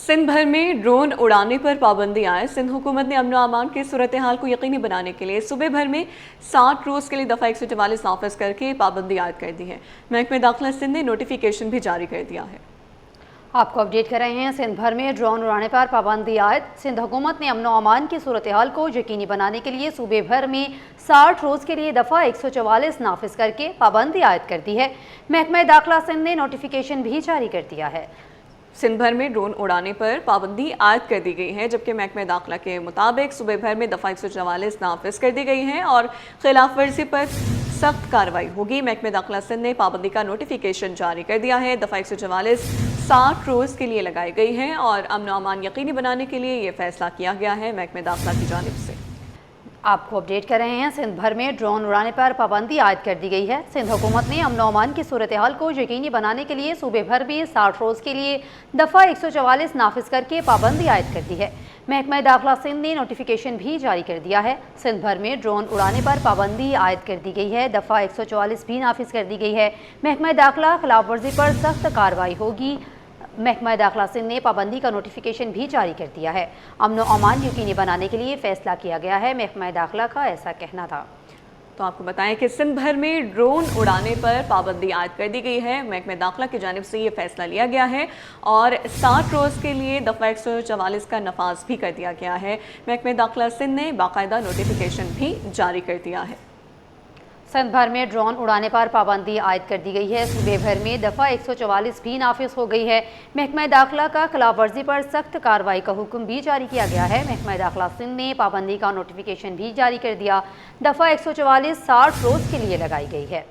सिंध भर में ड्रोन उड़ाने पर पाबंदी आए। सिंध हुकूमत ने अमन अमान की सूरत हाल को यकीनी बनाने के लिए सूबे भर में 60 रोज़ के लिए दफ़ा 144 नाफिज करके पाबंदी आयद कर दी है। महकमे दाखिला सिंध ने नोटिफिकेशन भी जारी कर दिया है। आपको अपडेट कर रहे हैं। सिंध भर में ड्रोन उड़ाने पर पाबंदी आयद। सिंध हुकूमत ने अमन अमान की सूरत हाल को यकीनी बनाने के लिए सूबे भर में 60 रोज़ के लिए दफ़ा 144 नाफिज करके पाबंदी आयद कर दी है। महकमा दाखिला सिंध ने नोटिफिकेशन भी जारी कर दिया है। सिंध भर में ड्रोन उड़ाने पर पाबंदी आयद कर दी गई है, जबकि महकमा दाखिला के मुताबिक सूबे भर में दफ़ा 144 नाफिज कर दी गई है और खिलाफ वर्जी पर सख्त कार्रवाई होगी। महकमा दाखिला सिंध ने पाबंदी का नोटिफिकेशन जारी कर दिया है। दफ़ा 144 60 रोज़ के लिए लगाई गई है और अमन अमान यकीनी बनाने के लिए ये फैसला किया गया है महकमा दाखिला की जानिब से। आपको अपडेट कर रहे हैं। सिंध भर में ड्रोन उड़ाने पर पाबंदी आयद कर दी गई है। सिंध हुकूमत ने अमन अमान की सूरत हाल को यकीनी बनाने के लिए सूबे भर में 60 रोज़ के लिए दफ़ा 144 नाफिज करके पाबंदी आयद कर दी है। महकमा दाखिला सिंध ने नोटिफिकेशन भी जारी कर दिया है। सिंध भर में ड्रोन उड़ाने पर पाबंदी आयद कर दी गई है। दफ़ा 144 भी नाफिज कर दी गई है। महकमा दाखिला खिलाफ वर्जी पर सख्त कार्रवाई होगी। महकमा दाखिला सिंध ने पाबंदी का नोटिफिकेशन भी जारी कर दिया है। अमन व अमान यकीनी बनाने के लिए फैसला किया गया है। महकमा दाखिला का ऐसा कहना था। तो आपको बताएं कि सिंध भर में ड्रोन उड़ाने पर पाबंदी आयद कर दी गई है। महकमा दाखिला की जानिब से ये फैसला लिया गया है और 60 रोज़ के लिए दफ़ा 144 का नफाज भी कर दिया गया है। महकमा दाखिला सिंध ने बाकायदा नोटिफिकेशन भी जारी कर दिया है। सिंध भर में ड्रोन उड़ाने पर पाबंदी आयद कर दी गई है। सूबे भर में दफ़ा 144 भी नाफिज हो गई है। महकमा दाखिला का खिलाफ वर्जी पर सख्त कार्रवाई का हुक्म भी जारी किया गया है। महकमा दाखिला सिंध ने पाबंदी का नोटिफिकेशन भी जारी कर दिया। दफ़ा 144 60 रोज़ के लिए लगाई गई है।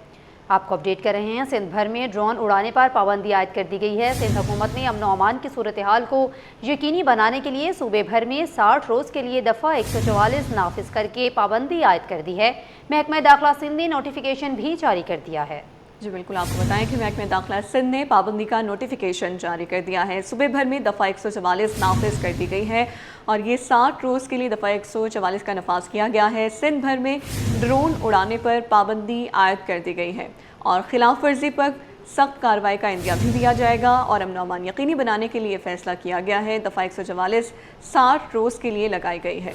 आपको अपडेट कर रहे हैं। सिंध भर में ड्रोन उड़ाने पर पाबंदी आयद कर दी गई है। सिंध हुकूमत ने अमन अमान की सूरत हाल को यकीनी बनाने के लिए सूबे भर में 60 रोज़ के लिए दफ़ा 144 नाफिज करके पाबंदी आयद कर दी है। महकमा दाखिला सिंध ने नोटिफिकेशन भी जारी कर दिया है। जी बिल्कुल, आपको बताएं कि महकमा दाखिला सिंध ने पाबंदी का नोटिफिकेशन जारी कर दिया है। सूबे भर में दफ़ा 144 नाफिज कर दी गई है और ये 60 रोज़ के लिए दफ़ा 144 का नफाज किया गया है। सिंध भर में ड्रोन उड़ाने पर पाबंदी आयद कर दी गई है और खिलाफ वर्जी पर सख्त कार्रवाई का इंदिया भी दिया जाएगा और अमन अमान यकीनी बनाने के लिए फैसला किया गया है। दफ़ा 144 60 रोज़ के लिए लगाई गई है।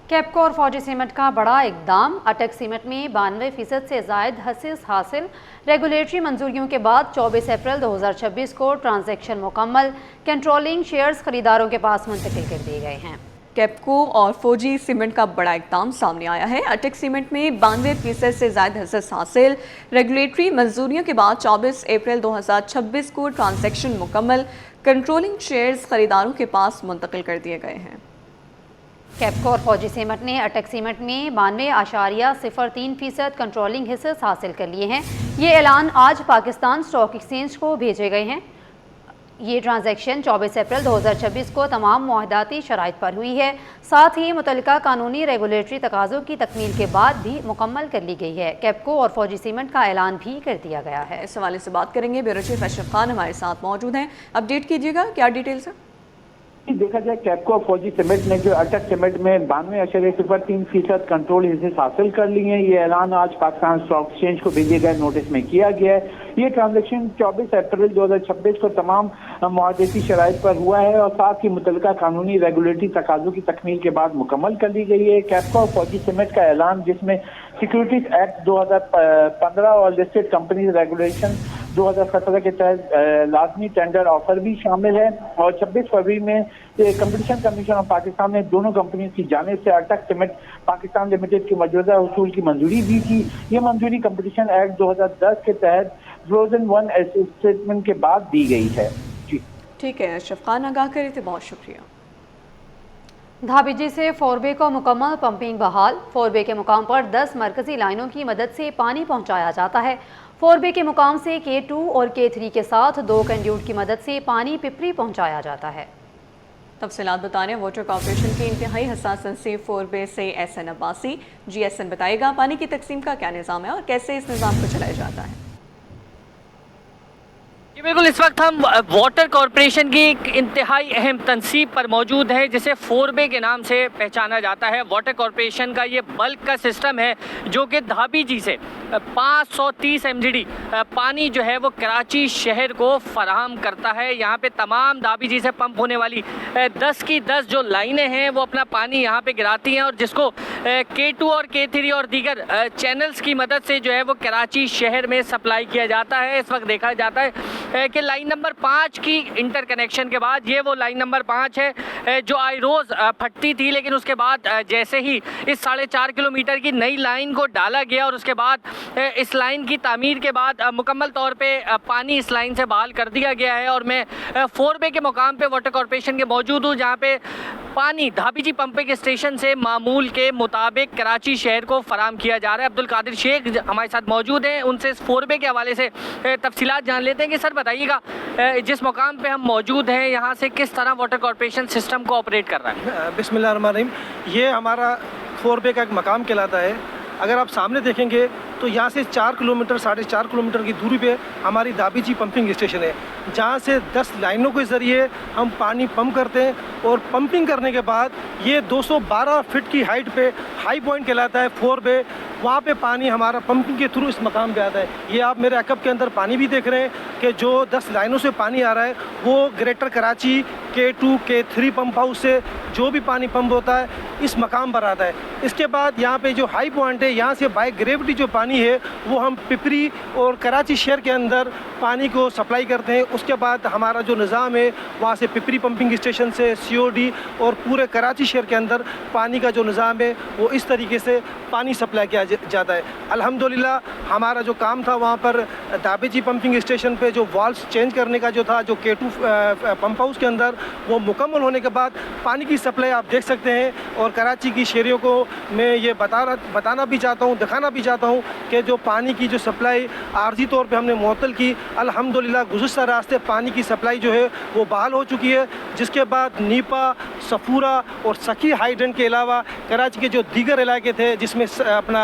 कैपको और फौजी सीमेंट का बड़ा इकदाम। अटक सीमेंट में 92% से जायद हसीस हासिल। रेगुलेटरी मंजूरियों के बाद 24 अप्रैल 2026 को ट्रांजैक्शन मुकम्मल। कंट्रोलिंग शेयर्स खरीदारों के पास मुंतकिल कर दिए गए हैं। कैपको और फौजी सीमेंट का बड़ा इकदाम सामने आया है। अटक सीमेंट में 92% से ज़्यादा हसस हासिल। रेगुलेटरी मंजूरियों के बाद 24 अप्रैल 2026 को ट्रांजैक्शन मुकम्मल। कंट्रोलिंग शेयर्स खरीदारों के पास मुंतकिल कर दिए गए हैं। कैपको और फौजी सीमेंट ने अटक सीमेंट में 92.03% कंट्रोलिंग हिस्से हासिल कर लिए हैं। ये ऐलान आज पाकिस्तान स्टॉक एक्सचेंज को भेजे गए हैं। ये ट्रांजैक्शन 24 अप्रैल 2026 को तमाम मुआहदाती शराइत पर हुई है। साथ ही मुतल्लिका कानूनी रेगुलेटरी तकाज़ों की तकमील के बाद भी मुकम्मल कर ली गई है। कैपको और फौजी सीमेंट का ऐलान भी कर दिया गया है। इस हवाले से बात करेंगे, ब्यूरो चीफ अशरफ खान हमारे साथ मौजूद हैं। अपडेट कीजिएगा, क्या डिटेल्स है? देखा जाए कैपको और फौजी सीमेंट ने जो अटक सीमेंट में 92.03% कंट्रोल हिस्से हासिल कर लिए हैं। ये ऐलान आज पाकिस्तान स्टॉक एक्सचेंज को भेजे गए नोटिस में किया गया है। ये ट्रांजैक्शन 24 अप्रैल 2026 को तमाम मुआहदाती शराइत पर हुआ है और साथ ही मुतल्लिका कानूनी रेगुलेटरी तकाज़ों की तकमील के बाद मुकम्मल कर ली गई है। कैपको और फौजी सीमेंट का ऐलान, जिसमें सिक्योरिटीज एक्ट 2015 और लिस्टेड कंपनीज रेगुलेशन 2017 के तहत लाजमी टेंडर ऑफर भी शामिल है और 26 फरवरी में कंपटीशन कमीशन ऑफ पाकिस्तान ने दोनों कंपनियों की जानिब से अटक सीमेंट पाकिस्तान लिमिटेड की मौजूदा उसूल की मंजूरी दी थी। ये मंजूरी कंपटीशन एक्ट 2010 के तहत फ्रोजन 1 स्टेटमेंट के बाद दी गई है। जी ठीक है, अशरफ खान आगाह करे थे, बहुत शुक्रिया। धाबीजी से फोरबे को मुकम्मल पंपिंग बहाल। फोरबे के मुकाम पर 10 मरकजी लाइनों की मदद से पानी पहुंचाया जाता है। फोरबे के मुकाम से K2 और K3 के साथ 2 कंड्यूट की मदद से पानी पिपरी पहुंचाया जाता है। तफसीलात बता रहे हैं वाटर कॉर्पोरेशन के इंतहाई हसास तनसीब फोरबे से SN अब्बासी। जी SN बताएगा, पानी की तकसीम का क्या निज़ाम है और कैसे इस निज़ाम को चलाया जाता है? जी बिल्कुल, इस वक्त हम वाटर कॉरपोरेशन की एक इंतहाई अहम तनसीब पर मौजूद है जिसे 4बे के नाम से पहचाना जाता है। वाटर कॉरपोरेशन का ये बल्क का सिस्टम है जो कि धाबी जी से 530 MGD पानी जो है वो कराची शहर को फराहम करता है। यहाँ पे तमाम धाबी जी से पंप होने वाली 10 की 10 जो लाइनें हैं वो अपना पानी यहाँ पे गिराती हैं और जिसको K2 और K3 और दीगर चैनल्स की मदद से जो है वो कराची शहर में सप्लाई किया जाता है। इस वक्त देखा जाता है कि लाइन नंबर 5 की इंटरकनेक्शन के बाद ये वो लाइन नंबर 5 है जो आई रोज़ फटती थी, लेकिन उसके बाद जैसे ही इस 4.5 किलोमीटर की नई लाइन को डाला गया और उसके बाद इस लाइन की तामीर के बाद मुकम्मल तौर पे पानी इस लाइन से बहाल कर दिया गया है। और मैं 4बे के मुकाम पे वाटर कॉरपोरेशन के मौजूद हूँ जहाँ पे पानी धाबी जी पंपिंग स्टेशन से मामूल के मुताबिक कराची शहर को फराम किया जा रहा है। अब्दुल कादिर शेख हमारे साथ मौजूद हैं, उनसे इस 4बे के हवाले से तफसीलात जान लेते हैं कि सर बताइएगा जिस मुकाम पे हम मौजूद हैं यहाँ से किस तरह वाटर कॉरपोरेशन सिस्टम को ऑपरेट कर रहा है। बिस्मिल्लाहिर्रहमानिर्रहीम। ये हमारा 4बे का एक मकाम कहलाता है। अगर आप सामने देखेंगे तो यहाँ से 4 किलोमीटर 4.5 किलोमीटर की दूरी पे हमारी धाबी जी पंपिंग स्टेशन है जहाँ से 10 लाइनों के ज़रिए हम पानी पंप करते हैं और पंपिंग करने के बाद ये 212 फीट की हाइट पे हाई पॉइंट कहलाता है 4बे, वहाँ पे पानी हमारा पंपिंग के थ्रू इस मकाम पे आता है। ये आप मेरे अकब के अंदर पानी भी देख रहे हैं कि जो 10 लाइनों से पानी आ रहा है वो greater Karachi K2 K3 pump house से जो भी पानी पंप होता है इस मकाम पर आता है। इसके बाद यहाँ पे जो हाई पॉइंट है यहाँ से बाय ग्रेविटी जो पानी है वो हम पिपरी और कराची शहर के अंदर पानी को सप्लाई करते हैं। उसके बाद हमारा जो निज़ाम है वहाँ से पिपरी पंपिंग स्टेशन से COD और पूरे कराची शहर के अंदर पानी का जो निज़ाम है वो इस तरीके से पानी सप्लाई किया जाता है। अल्हम्दुलिल्लाह हमारा जो काम था वहाँ पर धाबी जी पंपिंग स्टेशन पे जो वाल्व्स चेंज करने का जो था जो K2 पंप हाउस के अंदर वो मुकम्मल होने के बाद पानी की सप्लाई आप देख सकते हैं। और कराची की शहरियों को मैं ये बताना भी चाहता हूँ, दिखाना भी चाहता हूँ कि जो पानी की जो सप्लाई आर्जी तौर पे हमने मुअत्तल की, अल्हम्दुलिल्लाह गुज़श्ता रास्ते पानी की सप्लाई जो है वो बहाल हो चुकी है। जिसके बाद नीपा, सफूरा और सखी हाइड्रेंट के अलावा कराची के जो दीगर इलाके थे जिसमें अपना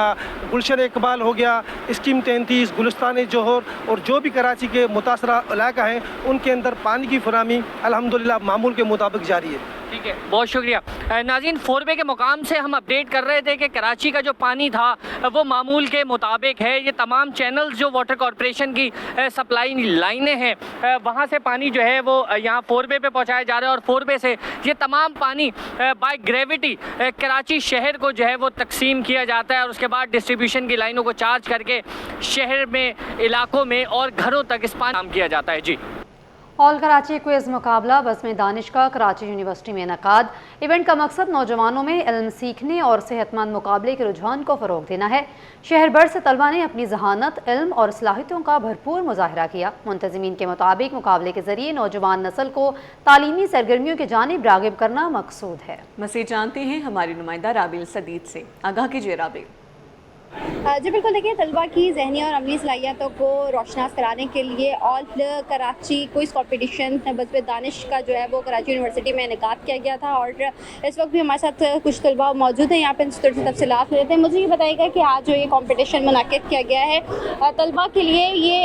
गुलशन इकबाल हो गया, स्कीम 33, गुलिस्तान जोहर और जो भी कराची के मुतासरा इलाका हैं उनके अंदर पानी की फराहमी अल्हम्दुलिल्लाह मामूल के मुताबिक जारी है। ठीक है, बहुत शुक्रिया नाज़रीन। 4बे के मुकाम से हम अपडेट कर रहे थे कि कराची का जो पानी था वो मामूल के मुताबिक है। ये तमाम चैनल्स जो वाटर कॉरपोरेशन की सप्लाई लाइनें हैं वहाँ से पानी जो है वो यहाँ 4बे पे पहुँचाया जा रहा है और 4बे से ये तमाम पानी बाय ग्रेविटी कराची शहर को जो है वो तकसीम किया जाता है और उसके बाद डिस्ट्रीब्यूशन की लाइनों को चार्ज करके शहर में, इलाकों में और घरों तक इस पानी काम किया जाता है। जी ऑल कराची क्विज़ मुकाबला बज़्म दानिश का कराची यूनिवर्सिटी में इनेकाद। इवेंट का मकसद नौजवानों में इल्म सीखने और सेहतमंद मुकाबले के रुझान को फ़रोग देना है। शहर भर से तलबा ने अपनी जहानत, इल्म और सलाहियतों का भरपूर मुजाहरा किया। मुंतज़मीन के मुताबिक मुकाबले के ज़रिए नौजवान नस्ल को तालीमी सरगर्मियों की जानिब राग़िब करना मकसूद है। मज़ीद जानते हैं हमारी नुमाइंदा राबिल सदीद से। आगाह कीजिए राबिल। जी बिल्कुल, देखिए तलबा की ज़हनी और अमली सलाहियतों को रोशनास कराने के लिए ऑल कराची क्विज़ कॉम्पिटिशन बज़्म दानिश का जो है वो कराची यूनिवर्सिटी में इनेकाद किया गया था और इस वक्त भी हमारे साथ कुछ तलबा मौजूद हैं यहाँ पे थोड़ी सी तफसीलात लेते हैं। मुझे ये बताइएगा कि आज जो ये कॉम्पिटिशन मुनाकिद किया गया है तलबा के लिए ये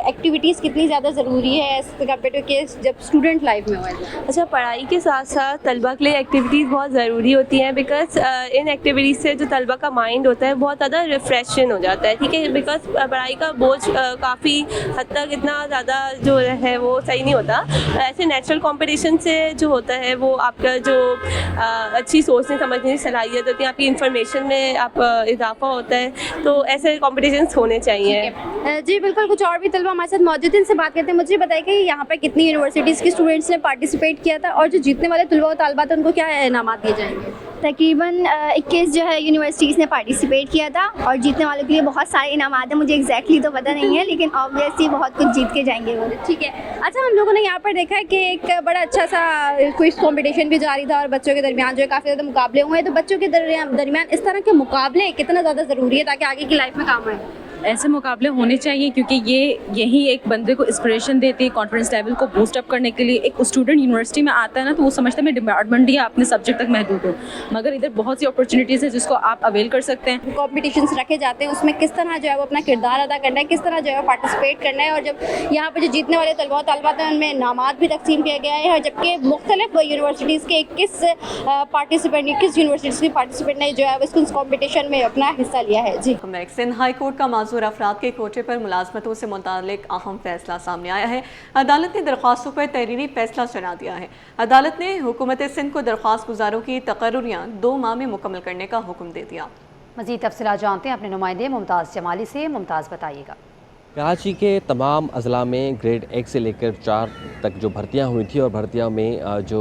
एक्टिविटीज़ कितनी ज़्यादा ज़रूरी है एज़ कम्पेयर टू केस जब स्टूडेंट लाइफ में हो? अच्छा, पढ़ाई के साथ साथ तलबा के लिए एक्टिविटीज़ बहुत ज़रूरी होती हैं बिकॉज इन एक्टिविटीज़ से जो तलबा का माइंड होता है बहुत ज़्यादा रिफ्रेशन हो जाता है। ठीक है, बिकॉज पढ़ाई का बोझ काफ़ी हद तक इतना ज़्यादा जो है वो सही नहीं होता। ऐसे नेचुरल कंपटीशन से जो होता है वो आपका जो अच्छी सोचने समझने की सलाहियत होती है, आपकी इंफॉर्मेशन में आप इजाफा होता है, तो ऐसे कॉम्पिटिशन्स होने चाहिए। जी बिल्कुल, कुछ और भी तलबा हमारे साथ मौजूद हैं, इनसे बात करते हैं। मुझे बताइए कि यहाँ पर कितनी यूनिवर्सिटीज़ के स्टूडेंट्स ने पार्टिसिपेट किया था और जो जीतने वाले तलबा और तालिबात उनको क्या इनामात दिए जाएंगे? तकरीबन 21 जो है यूनिवर्सिटीज़ ने पार्टिसिपेट किया था और जीतने वालों के लिए बहुत सारे इनामात हैं। मुझे एग्जैक्टली तो पता नहीं है लेकिन ऑब्वियसली बहुत कुछ जीत के जाएंगे वो। ठीक है, अच्छा, हम लोगों ने यहाँ पर देखा है कि एक बड़ा अच्छा सा क्विज़ कंपटीशन भी जारी था और बच्चों के दरमियान जो है काफ़ी ज़्यादा मुकाबले हुए हैं। तो बच्चों के दरमियान इस तरह के मुकाबले कितना ज़्यादा ज़रूरी है ताकि आगे की लाइफ में काम आए? ऐसे मुकाबले होने चाहिए क्योंकि यही एक बंदे को इंस्पिरेशन देती है, कॉन्फिडेंस लेवल को बूस्ट अप करने के लिए। एक स्टूडेंट यूनिवर्सिटी में आता है ना तो वो समझता है मैं डिपार्टमेंट या अपने सब्जेक्ट तक महदूद हूँ, मगर इधर बहुत सी अपॉर्चुनिटीज़ है जिसको आप अवेल कर सकते हैं। कॉम्पिटिशन्स रखे जाते हैं उसमें किस तरह जो है वो अपना किरदार अदा करना है, किस तरह जो है पार्टिसिपेट करना है, और जब यहाँ पर जो जीतने वाले तलबा तलबात हैं उनमें इनामात भी तकसीम किया गया है, और जबकि मुख्तलिफ यूनिवर्सिटीज़ के किस यूनिवर्सिटीज़ की पार्टिसिपेंट ने जो है वो इस कॉम्पिटिशन में अपना हिस्सा लिया है। जी, सिंध हाई कोर्ट का माजूर अफराद के कोटे पर मुलाजमतों से मुतालिक अहम फैसला सामने आया है। अदालत ने दरख्वास्तों पर तहरीरी फैसला सुना दिया है। अदालत ने हुकूमत सिंध को दरख्वास्त गुजारों की तकर्रुरियाँ 2 माह में मुकम्मल करने का हुक्म दे दिया। मज़ीद तफसीलात जानते हैं अपने नुमाइंदे मुमताज़ जमाली से। मुमताज़ बताइएगा। कराची के तमाम अज़ला में ग्रेड 1 से लेकर 4 तक जो भर्तियां हुई थी और भर्तियों में जो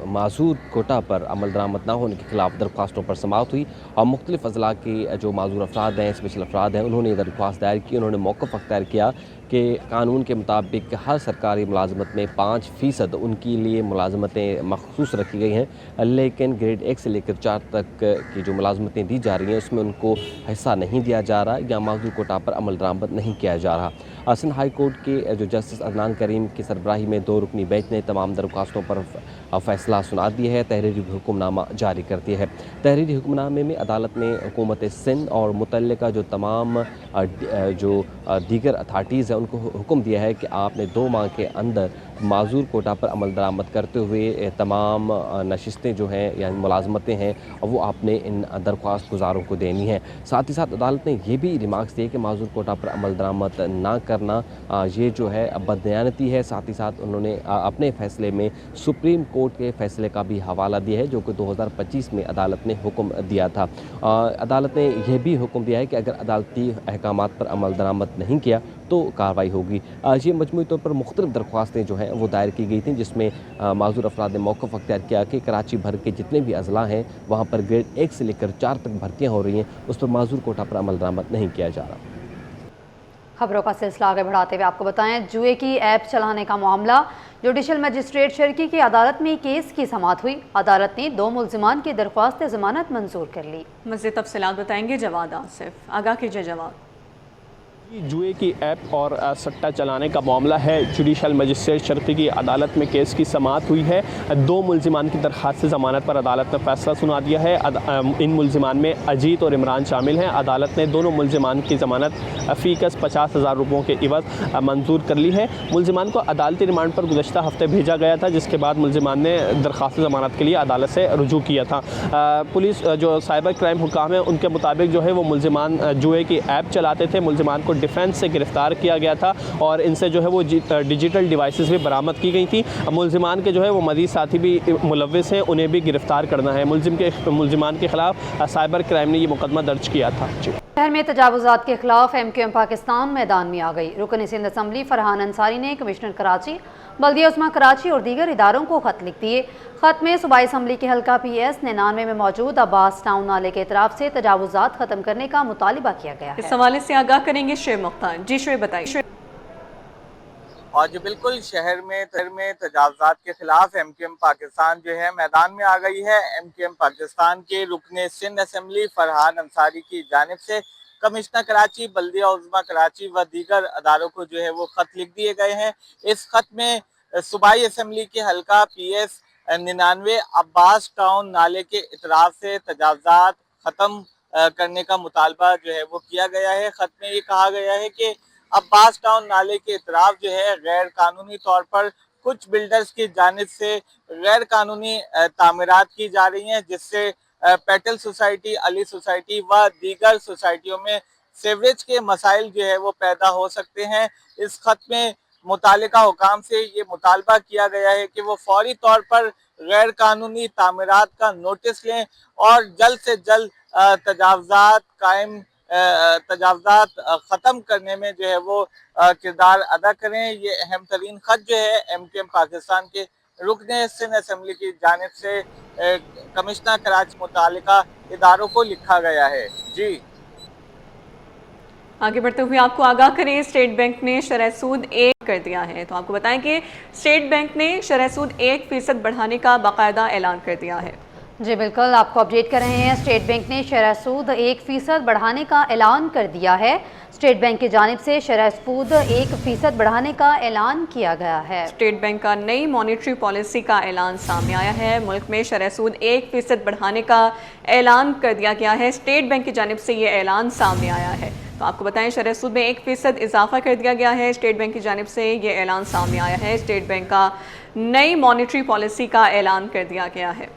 माजूर कोटा पर अमल दरामद ना होने के खिलाफ दरख्वास्तों पर समाअत हुई और मुख्तलिफ अज़ला के जो माजूर अफराद हैं, स्पेशल अफराद हैं, उन्होंने दरख्वास्त दायर की। उन्होंने मौक़िफ़ अख्तियार किया कि कानून के मुताबिक हर सरकारी मुलाजमत में 5% उनके लिए मुलाजमतें मखसूस रखी गई हैं, लेकिन ग्रेड 1 से लेकर 4 तक की जो मुलाजमतें दी जा रही हैं उसमें उनको हिस्सा नहीं दिया जा रहा या माजूर कोटा पर अमल दरामद नहीं किया जा रहा। सिंध हाई कोर्ट के जो जस्टिस अदनान करीम की सरबराही में 2 रुकनी बेंच ने तमाम दरख्वास्तों पर फ़ैसला सुना दिया है, तहरीरी हुक्मनामा जारी कर दिया है। तहरीरी हुक्मनामे में अदालत ने हुकूमत सिंध और मुतल्लिका जो तमाम जो दीगर अथॉरिटीज़ हैं उनको हुक्म दिया है कि आपने 2 माह के अंदर माजूर कोटा पर अमल दरामद करते हुए तमाम नशिस्तें जो हैं या मुलाजमतें हैं वो आपने इन दरख्वास्त गुजारों को देनी है। साथ ही साथ अदालत ने यह भी रिमार्क्स दिए कि माजूर कोटा पर अमल दरामद ना करना ये जो है बददयानती है। साथ ही साथ उन्होंने अपने फ़ैसले में सुप्रीम कोर्ट के फ़ैसले का भी हवाला दिया है जो कि 2025 में अदालत ने हुक्म दिया था। अदालत ने यह भी हुक्म दिया है कि अगर अदालती अहकामात पर अमल दरामद नहीं किया तो कार्रवाई होगी। ये मजमूई तौर पर मुख्तलिफ दरख्वास्तें जो हैं वो दायर की गई थी, जिसमें माजूर अफराद ने मौक़िफ़ अख्तियार किया कि कराची भर के जितने भी अज़ला हैं वहाँ पर ग्रेड 1 से लेकर 4 तक भर्तियाँ हो रही हैं, उस पर माजूर कोटा पर अमल दरामद नहीं किया जा रहा। खबरों का सिलसिला आगे बढ़ाते हुए आपको बताएं, जुए की ऐप चलाने का मामला। जुडिशल मजिस्ट्रेट शर्की की अदालत में केस की समाअत हुई। अदालत ने 2 मुल्ज़िमान की दरख्वास्त ज़मानत मंजूर कर ली। मज़ीद तफसीलात बताएंगे जवाद आसिफ। आगाह कीजिए जवाद। जुए की ऐप और सट्टा चलाने का मामला है। जुडिशल मजिस्ट्रेट शर्की की अदालत में केस की समाअत हुई है। 2 मुल्ज़िमान की दरख्वास्त ज़मानत पर अदालत ने फ़ैसला सुना दिया है। इन मुल्ज़िमान में अजीत और इमरान शामिल हैं। अदालत ने दोनों मुल्ज़िमान की ज़मानत फ़ीकस 50,000 रुपयों के इवज़ मंजूर कर ली है। मुल्ज़िमान को अदालती रिमांड पर गुज़श्ता हफ्ते भेजा गया था, जिसके बाद मुल्ज़िमान ने दरख्वास्त ज़मानत के लिए अदालत से रुजू किया था। पुलिस जो साइबर क्राइम हुकाम है उनके मुताबिक जो है वो मुल्ज़िमान जुए की ऐप चलाते थे। मुल्ज़िमान को डिफेंस से गिरफ्तार किया गया था और इनसे जो है वो डिजिटल डिवाइसेस भी बरामद की गई थी। मुल्ज़िमान के जो है वो मज़ीद साथी भी मुलव्विस हैं, उन्हें भी गिरफ्तार करना है। मुल्ज़िमान के खिलाफ साइबर क्राइम ने ये मुकदमा दर्ज किया था। शहर में तजावुज़ात के खिलाफ MQM पाकिस्तान मैदान में आ गई। रुकन सिंध असम्बली फरहान अंसारी ने कमिश्नर कराची, बल्दिया उस्मा कराची और दीगर इदारों को खत लिख दिए। खत में सूबाई असम्बली के हल्का PS 99 में मौजूद अब्बास टाउन नाले के इतराफ से तजावुज़ात खत्म करने का मुतालिबा किया गया है। इस हवाले से आगाह करेंगे शेब मुख्तार। जी शेब बताइए। और जो बिल्कुल शहर में तजावुज़ात के खिलाफ MQM पाकिस्तान जो है मैदान में आ गई है। MQM पाकिस्तान के रुकने सिंध असम्बली फरहान अंसारी की जानिब से कमिश्नर कराची, बल्दिया उज़्मा कराची व दीगर अदारों को जो है वो खत लिख दिए गए हैं। इस खत में सूबाई असम्बली के हल्का PS 99 अब्बास टाउन नाले के इतराफ से तजावुज़ात ख़त्म करने का मुतालबा जो है वो किया गया है। खत में ये कहा गया है कि अब्बास टाउन नाले के इतराफ जो है गैर कानूनी तौर पर कुछ बिल्डर्स की जानिब से गैर कानूनी तामीरात की जा रही हैं, जिससे पेटल सोसाइटी, अली सोसाइटी व दीगर सोसाइटियों में सीवरेज के मसाइल जो है वो पैदा हो सकते हैं। इस खत में मुतालिका हुकाम से ये मुतालबा किया गया है कि वो फौरी तौर पर गैर कानूनी तामीरात का नोटिस लें और जल्द से जल्द तजावुज़ात ख़त्म करने में जो है वो किरदार अदा करें। ये अहम तरीन खत जो है MQM पाकिस्तान के रुकने सिंध असम्बली की जानिब से कमिश्नर कराची मुतालिका इदारों को लिखा गया है। जी आगे बढ़ते हुए आपको आगाह करें, स्टेट बैंक ने शरह सूद 1 कर दिया है। तो आपको बताएं कि स्टेट बैंक ने शरह सूद 1% बढ़ाने का बाकायदा ऐलान कर दिया है। जी बिल्कुल, आपको अपडेट कर रहे हैं। स्टेट बैंक ने शरह सूद 1% बढ़ाने का ऐलान कर दिया है। स्टेट बैंक की जानिब से शरह सूद 1% बढ़ाने का ऐलान किया गया है। स्टेट बैंक का नई मॉनेटरी पॉलिसी का ऐलान सामने आया है। मुल्क में शरह सूद 1% बढ़ाने का ऐलान कर दिया गया है। स्टेट बैंक की जानिब से ये ऐलान सामने आया है। तो आपको बताएं, शरह सूद में 1% इजाफा कर दिया गया है। स्टेट बैंक की जानिब से ये ऐलान सामने आया है। स्टेट बैंक का नई मॉनेटरी पॉलिसी का ऐलान कर दिया गया है।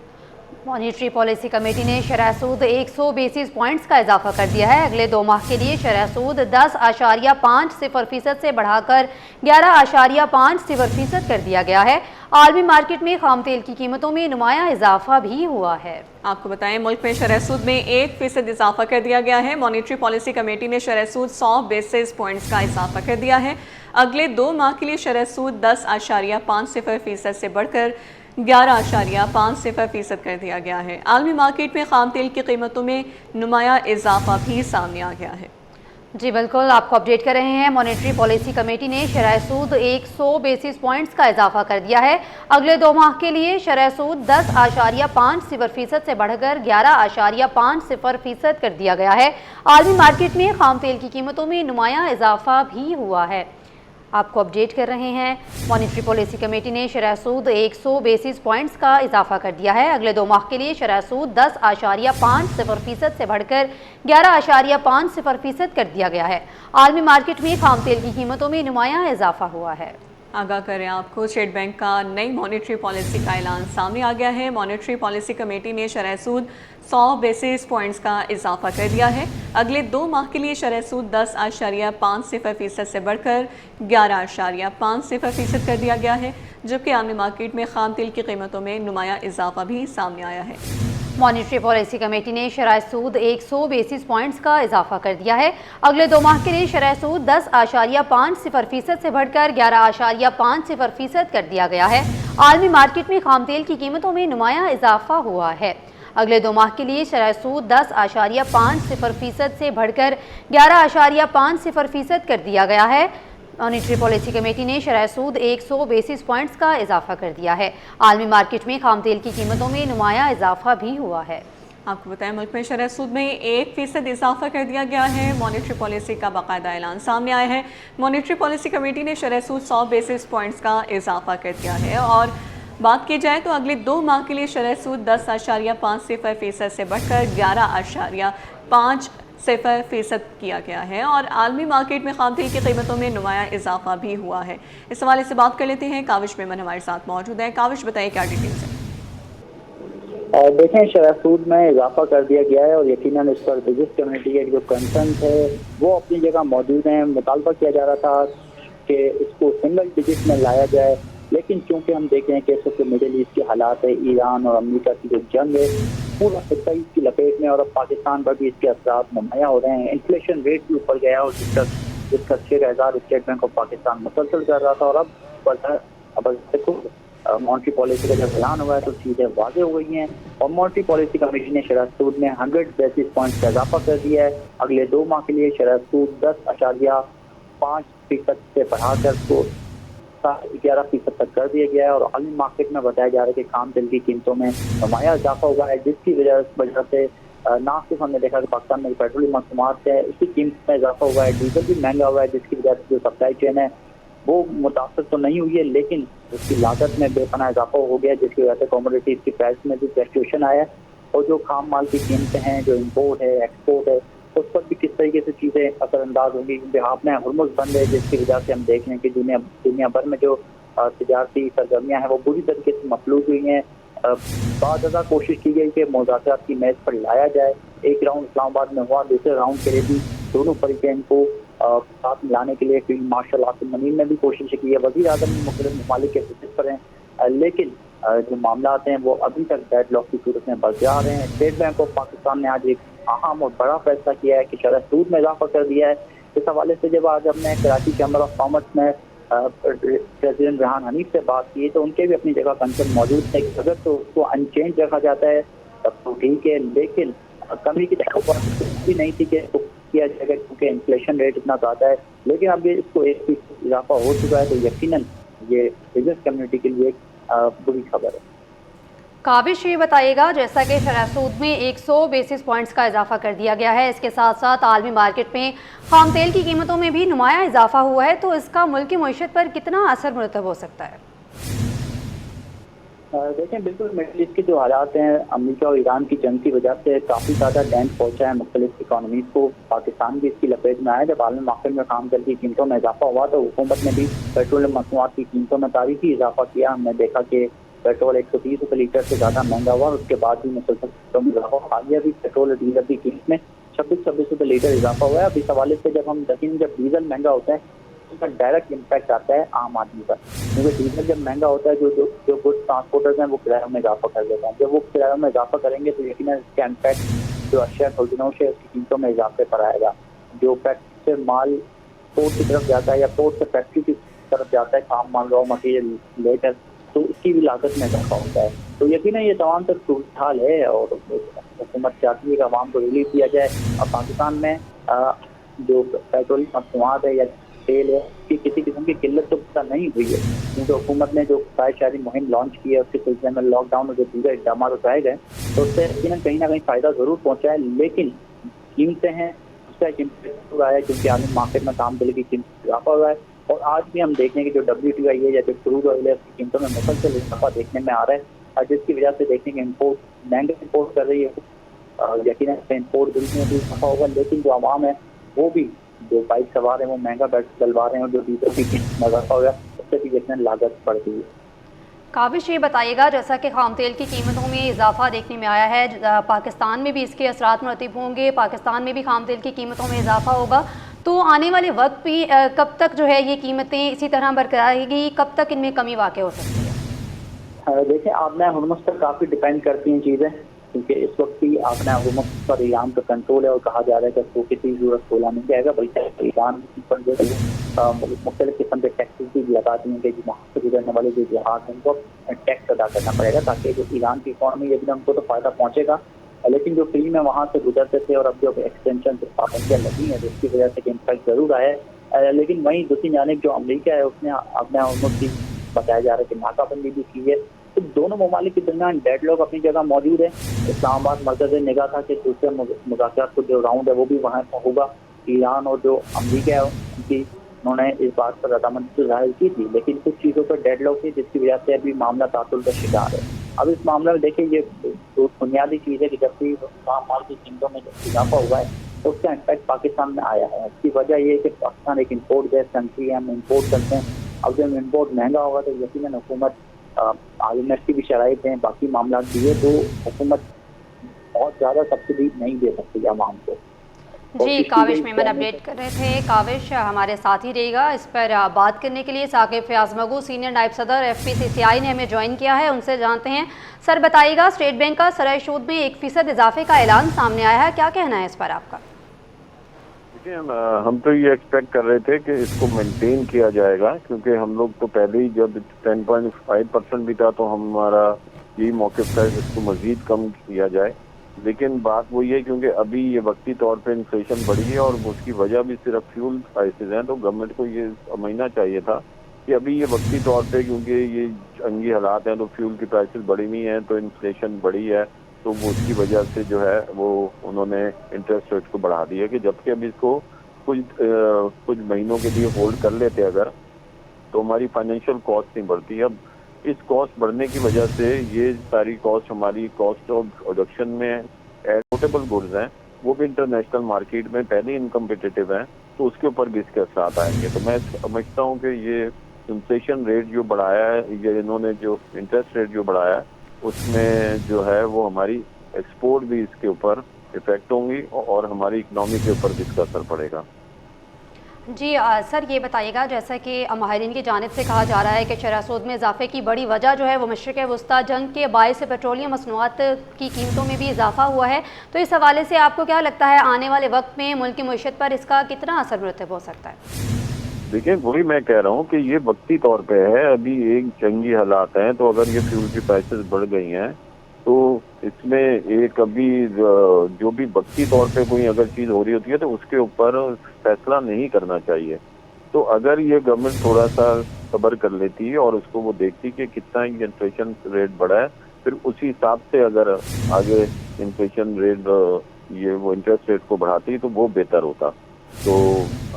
मॉनेटरी पॉलिसी कमेटी ने शरह सूद 100 बेसिस पॉइंट्स का इजाफा कर दिया है। अगले 2 माह के लिए शरह सूद 10.50% से बढ़ाकर 11.50% कर दिया गया है। आलमी मार्केट में खाम तेल की कीमतों में नुमाया इजाफा भी हुआ है। आपको बताएं, मुल्क में शरह सूद में 1% इजाफा कर दिया गया है। मॉनेटरी पॉलिसी कमेटी ने शरह सूद 100 बेसिस पॉइंट्स का इजाफा कर दिया है। अगले 2 माह के लिए शरह सूद 10.50% से बढ़कर 11.50% कर दिया गया है। आलमी मार्केट में खाम तेल की कीमतों में नुमाया इजाफा भी सामने आ गया है। जी बिल्कुल, आपको अपडेट कर रहे हैं। मॉनेटरी पॉलिसी कमेटी ने शरह सूद 100 बेसिस पॉइंट्स का इजाफा कर दिया है। अगले 2 माह के लिए शरह सूद 10.50% से बढ़कर 11.50% कर दिया गया है। आलमी मार्केट में खाम तेल की कीमतों में नुमाया इजाफा भी हुआ है। आपको अपडेट कर रहे हैं। मॉनेटरी पॉलिसी कमेटी ने शरह सूद 100 बेसिस पॉइंट्स का इजाफा कर दिया है। अगले 2 माह के लिए शरह सूद 10.50% से बढ़कर 11.50% कर दिया गया है। आलमी मार्केट में खाम तेल की कीमतों में नुमाया इजाफा हुआ है। आगाह करें आपको, स्टेट बैंक का नई मॉनेटरी पॉलिसी का ऐलान सामने आ गया है। मॉनेटरी पॉलिसी कमेटी ने शरह सूद 100 बेसिस पॉइंट्स का इजाफा कर दिया है। अगले 2 माह के लिए शरह सूद 10.50% से बढ़कर 11.50% कर दिया गया है, जबकि आलमी मार्केट में खाम तेल की कीमतों में नुमाया इजाफा भी सामने आया है। मॉनेटरी पॉलिसी कमेटी ने शरह सूद 100 बेसिस पॉइंट्स का इजाफा कर दिया है। अगले 2 माह के लिए शरह सूद 10.50% से बढ़कर 11.50% कर दिया गया है। आलमी मार्केट में खाम तेल की कीमतों में नुमाया इजाफा हुआ है। अगले 2 माह के लिए शरह सूद 10.50% से बढ़कर 11.50% कर दिया गया है। मॉनेटरी पॉलिसी कमेटी ने शरह सूद 100 बेसिस पॉइंट्स का इजाफा कर दिया है। आलमी मार्केट में खाम तेल की कीमतों में नुमाया इजाफा भी हुआ है। आपको बताएं, मुल्क में शरह सूद में 1% इजाफा कर दिया गया है। मॉनेटरी पॉलिसी का बाकायदा ऐलान सामने आया है। मॉनेटरी पॉलिसी कमेटी ने शरह सूद 100 बेसिस पॉइंट्स का इजाफा कर दिया है। और बात की जाए तो अगले 2 माह के लिए शरह सूद 10.50% से बढ़कर 11.50% किया गया है। और आलमी मार्केट में खाम तेल की कीमतों में नुमाया इजाफा भी हुआ है। इस हवाले से बात कर लेते हैं। काविश मेमन हमारे साथ मौजूद है। काविश, बताइए क्या डिटेल्स है? देखें, शरह सूद में इजाफा कर दिया गया है और यकीनन इस पर बिजनेस कम्युनिटी के जो कंसर्न थे वो अपनी जगह मौजूद हैं। मुतालबा किया जा रहा था कि इसको सिंगल डिजिट में लाया जाए, लेकिन चूंकि हम देख रहे हैं कि इस वक्त मिडिल ईस्ट के हालात है, ईरान और अमेरिका की जो जंग है, पूरा खित्ता इसकी लपेट में और अब पाकिस्तान पर भी इसके असरात नुमाया हो रहे हैं। इन्फ्लेशन रेट भी ऊपर गया और जिसका 6,000 स्टेट बैंक ऑफ पाकिस्तान मुसलसल कर रहा था। और अब देखो, मॉनेटरी पॉलिसी का जब ऐलान हुआ है तो चीज़ें वाज़ेह हो गई हैं और मॉनेटरी पॉलिसी कमेटी ने शरह सूद में 100 बेसिस पॉइंट्स का इजाफा कर दिया है। अगले 2 माह के लिए शरह सूद 10.5% से बढ़ाकर 11% तक कर दिया गया है। और आलमी मार्केट में बताया जा रहा है कि खाम तेल की कीमतों में नुमाया इजाफा हुआ है, जिसकी वजह से ना सिर्फ हमने देखा कि पाकिस्तान में पेट्रोलियम मसनूआत है उसकी कीमत में इजाफा हुआ है, डीजल भी महंगा हुआ है, जिसकी वजह से जो सप्लाई चेन है वो मुतासर तो नहीं हुई है, लेकिन उसकी लागत में बेपनाह इजाफा हो गया, जिसकी वजह से कमोडिटीज की प्राइस में भी फ्लक्चुएशन आया है। और जो खाम माल की कीमतें हैं, जो इम्पोर्ट है, एक्सपोर्ट है, उस पर भी किस तरीके से चीज़ें असरअंदाज होंगी, क्योंकि आप में हुर्मुज़ बंद है, जिसकी वजह से हम देख रहे हैं कि दुनिया भर में जो तिजारती सरगर्मियाँ हैं वो बुरी तरीके से मफलूज हुई हैं। बहुत ज़्यादा कोशिश की गई कि मुज़ाकरात की मेज़ पर लाया जाए। एक राउंड इस्लामाबाद में हुआ, दूसरे राउंड के लिए भी दोनों फरीकैन को साथ मिलाने के लिए फील्ड मार्शल आसिम मनीन ने भी कोशिश की है। वज़ीर आज़म मुख्तलिफ ममालिक के विजिट पर हैं, लेकिन जो मामला हैं वो अभी तक डेडलॉक की सूरत में बरकरार हैं। स्टेट बैंक ऑफ पाकिस्तान ने आज एक अहम और बड़ा फैसला किया है कि शरह सूद में इजाफा कर दिया है। इस हवाले से जब आज हमने कराची चैम्बर ऑफ कॉमर्स में प्रेसिडेंट रेहान हनीफ से बात की तो उनके भी अपनी जगह कंसर्न मौजूद है कि अगर तो उसको अनचेंज रखा जाता है तब तो ठीक है, लेकिन कमी की भी नहीं थी कि किया जाएगा क्योंकि इन्फ्लेशन रेट इतना ज़्यादा है। लेकिन अब ये इसको 1% इजाफा हो चुका है तो यकीनन ये बिजनेस कम्युनिटी के लिए एक बुरी खबर है। काबिश ये बताइएगा, जैसा कि शरह सूद में 100 बेसिस पॉइंट्स का इजाफा कर दिया गया है, इसके साथ साथ आलमी मार्केट में खाम तेल की कीमतों में भी नुमाया इजाफा हुआ है, तो इसका मुल्क की मईशत पर कितना असर मुरतब हो सकता है? देखें, बिल्कुल मिडिल ईस्ट के जो हालात हैं, अमेरिका और ईरान की जंग की वजह से काफ़ी ज़्यादा डेंट पहुंचा है मुख्तलिफ इकानमीज़ को। पाकिस्तान भी इसकी लपेट में आया। जब आलमी मार्केट में खाम तेल की कीमतों में इजाफा हुआ तो हुकूमत ने भी पेट्रोलियम मसनूआत की कीमतों में तारीखी इजाफा किया। हमने देखा कि पेट्रोल 130 रुपये लीटर से ज़्यादा महंगा हुआ, उसके बाद भी मुसलसल इजाफा हुआ। हालिया भी पेट्रोल और डीजल की कीमत में 26 रुपये लीटर इजाफा हुआ है। अब इस हवाले से जब हम देखेंगे, जब डीजल महंगा होता है उसका डायरेक्ट इम्पैक्ट आता है आम आदमी पर, क्योंकि डीजल जब महंगा होता है जो गुड्स ट्रांसपोर्टर्स हैं वो किरायों में इजाफा कर देते हैं। जब वो किरायों में इजाफा करेंगे तो यकीनन इसका इम्पैक्ट जो अशिया खरीदनोश है उसकी कीमतों में इजाफे पर आएगा। जो फैक्ट्री से माल पोर्ट की तरफ जाता है या पोर्ट से फैक्ट्री की तरफ जाता है काम माल रॉ मटीरियल लेकर, तो उसकी भी लागत में इजाफा होता है। तो यकीनन ये तमाम तक सूरत हाल है और हुकूमत चाहती है कि आवाम को रिलीफ दिया जाए। अब पाकिस्तान में जो पेट्रोलियम मसनूआत है या तेल है कि किसी किस्म की किल्लत तो पता नहीं हुई है, क्योंकि हुकूमत ने जो शायरी मुहिम लॉन्च की है उसके सिलसिले में लॉकडाउन और जो दीगर इक़दाम उठाए गए तो उससे यकीनन कहीं ना कहीं फ़ायदा ज़रूर पहुँचा है, लेकिन कीमतें हैं उसका एक इम्पैक्ट हुआ है, क्योंकि आलमी मार्केट में काम तेल की कीमत इजाफा हुआ है। और आज भी हम देखें कि जो WTI है या जो क्रूड ऑयल है उसकी कीमतों में मुसलसल इजाफा देखने में आ रहा है, और जिसकी वजह से देखेंगे इम्पोर्ट महंगे इम्पोर्ट कर रही है। यकीनन इम्पोर्ट बिल में भी इजाफा होगा, लेकिन जो आवाम है वो भी जो बाइक सवार हैं वो महंगा डलवा रहे हैं और जो डीजल की कीमत में इजाफा होगा उससे भी यकीनन लागत बढ़ गई है। काबिश ये बताइएगा, जैसा कि खाम तेल की कीमतों में इजाफा देखने में आया है, पाकिस्तान में भी इसके असरात मुरतब होंगे, पाकिस्तान में भी खाम तेल की कीमतों में इजाफा होगा, तो आने वाले वक्त भी कब तक जो है ये कीमतें इसी तरह बरकरार रहेगी, कब तक इनमें कमी वाक़ हो सकती है? देखिए, आपने हुर्मुज़ पर काफ़ी डिपेंड करती हैं चीज़ें, क्योंकि इस वक्त भी आपने हुर्मुज़ पर ईरान का कंट्रोल है और कहा जा रहा है कि उसको किसी जरूरत खोला नहीं जाएगा, बल्कि ईरान पर जो मुख्तलिफ किस्म के टैक्सेस भी लगा दिए कि वहाँ से गुजरने वाले जो जहाज हैं उनको टैक्स अदा करना पड़ेगा, ताकि जो ईरान की इकॉनमी है उनको तो फ़ायदा पहुँचेगा, लेकिन जो फ्री में वहाँ से गुजरते थे और अब जो एक्सटेंशन से पाबंदियाँ लगी हैं जिसकी वजह से इम्पैक्ट जरूर आया है। लेकिन वहीं दूसरी जानिब जो अमेरिका है उसने अपने हुर्मुज़ की बताया जा रहा है कि नाकाबंदी भी की है। तो दोनों ममालिक के दरमियान डेडलॉक अपनी जगह मौजूद है। इस्लामाबाद मरकज़ निगाह था कि दूसरे मुज़ाकरात को जो राउंड है वो भी वहाँ होगा। ईरान और जो अमेरिका है उनकी उन्होंने इस बात पर रजामंदी जाहिर की थी, लेकिन कुछ चीज़ों पर डेडलॉक थी जिसकी वजह से अभी मामला तातुल का शिकार है। अब इस मामले में देखिए, ये तो बुनियादी चीज़ है कि जब भी माल की कीमतों में इजाफा हुआ है तो उसका इम्पैक्ट पाकिस्तान में आया है। इसकी वजह ये है कि पाकिस्तान एक इम्पोर्ट बेस्ड कंट्री है, हम इम्पोर्ट करते हैं। अब जब इम्पोर्ट महंगा होगा तो यकीनन हुकूमत IMF की भी शराइत हैं, बाकी मामला भी है, तो हुकूमत बहुत ज़्यादा सब्सिडी नहीं दे सकती आवाम को। जी, काविश मेमन अपडेट कर रहे थे। काविश हमारे साथ ही रहेगा। इस पर बात करने के लिए साकिब फयाज मगू, सीनियर नायब सदर FPCCI ने हमें ज्वाइन किया है, उनसे जानते हैं। सर बताइएगा, स्टेट बैंक का सरय सूद में 1% इजाफे का ऐलान सामने आया है, क्या कहना है इस पर आपका? देखिए, हम तो ये एक्सपेक्ट कर रहे थे कि इसको मेंटेन किया जाएगा, क्योंकि हम लोग तो पहले ही जब 10.5% भी था तो हमारा यही मौक़िफ़ था कि इसको मज़ीद कम किया जाए। लेकिन बात वही है, क्योंकि अभी ये वक्ती तौर पे इन्फ्लेशन बढ़ी है और उसकी वजह भी सिर्फ फ्यूल प्राइसेस हैं, तो गवर्नमेंट को ये समझना चाहिए था कि अभी ये वक्ती तौर पे, क्योंकि ये जंगी हालात हैं तो फ्यूल की प्राइसेस बढ़ी हुई हैं, तो इन्फ्लेशन बढ़ी है, तो वो उसकी वजह से जो है वो उन्होंने इंटरेस्ट रेट को बढ़ा दिया कि जबकि अभी इसको कुछ महीनों के लिए होल्ड कर लेते अगर, तो हमारी फाइनेंशियल कॉस्ट नहीं बढ़ती। अब इस कॉस्ट बढ़ने की वजह से ये सारी कॉस्ट हमारी कॉस्ट ऑफ प्रोडक्शन में एक्सपोर्टेबल गुड्स हैं, वो भी इंटरनेशनल मार्केट में पहले ही इनकम्पिटिटिव हैं, तो उसके ऊपर भी इसके असर आएंगे। तो मैं समझता हूँ कि ये इन्फ्लेशन रेट जो बढ़ाया है, ये इन्होंने जो इंटरेस्ट रेट जो बढ़ाया है, उसमें जो है वो हमारी एक्सपोर्ट भी इसके ऊपर इफेक्ट होंगी और हमारी इकनॉमी के ऊपर भी इसका असर पड़ेगा। जी सर, ये बताइएगा, जैसा कि माहिरीन की जानिब से कहा जा रहा है कि शरह सूद में इजाफे की बड़ी वजह जो है वो मशरिक़ वस्ता जंग के बायस से पेट्रोलियम मसनूआत की कीमतों में भी इजाफा हुआ है, तो इस हवाले से आपको क्या लगता है आने वाले वक्त में मुल्क की मईशत पर इसका कितना असर मुरतब हो सकता है? देखिए, वही मैं कह रहा हूँ कि ये वक्ती तौर पे है, अभी एक जंगी हालात हैं, तो अगर ये फ्यूल की प्राइसेस बढ़ गई हैं तो इसमें एक अभी जो भी वक्ती तौर पे कोई अगर चीज़ हो रही होती है तो उसके ऊपर फैसला नहीं करना चाहिए। तो अगर ये गवर्नमेंट थोड़ा सा सब्र कर लेती है और उसको वो देखती कि कितना इन्फ्लेशन रेट बढ़ा है, फिर उसी हिसाब से अगर आगे इन्फ्लेशन रेट ये वो इंटरेस्ट रेट को बढ़ाती तो वो बेहतर होता। तो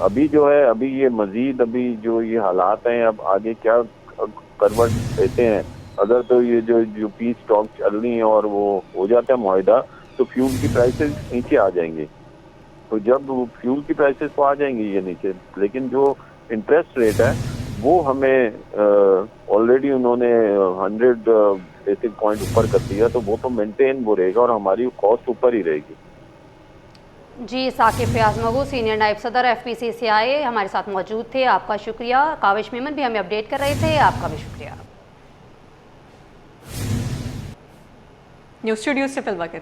अभी जो है अभी ये मजीद अभी जो ये हालात हैं अब आगे क्या करवट देते हैं, अगर तो ये जो पीस स्टॉक चल रही है और वो हो जाता है मुआहिदा तो फ्यूल की प्राइसेस नीचे आ जाएंगे। तो जब फ्यूल की प्राइसेस तो आ जाएंगी ये नीचे, लेकिन जो इंटरेस्ट रेट है वो हमें ऑलरेडी उन्होंने 100 बेसिक पॉइंट ऊपर कर दिया, तो वो तो मेंटेन वो रहेगा और हमारी कॉस्ट ऊपर ही रहेगी। जी, साकिब फयाज मगू सीनियर नायब सदर FPCCI हमारे साथ मौजूद थे, आपका शुक्रिया। काविश मेमन भी हमें अपडेट कर रहे थे, आपका भी शुक्रिया। न्यूज़ स्टूडियो से तलबा के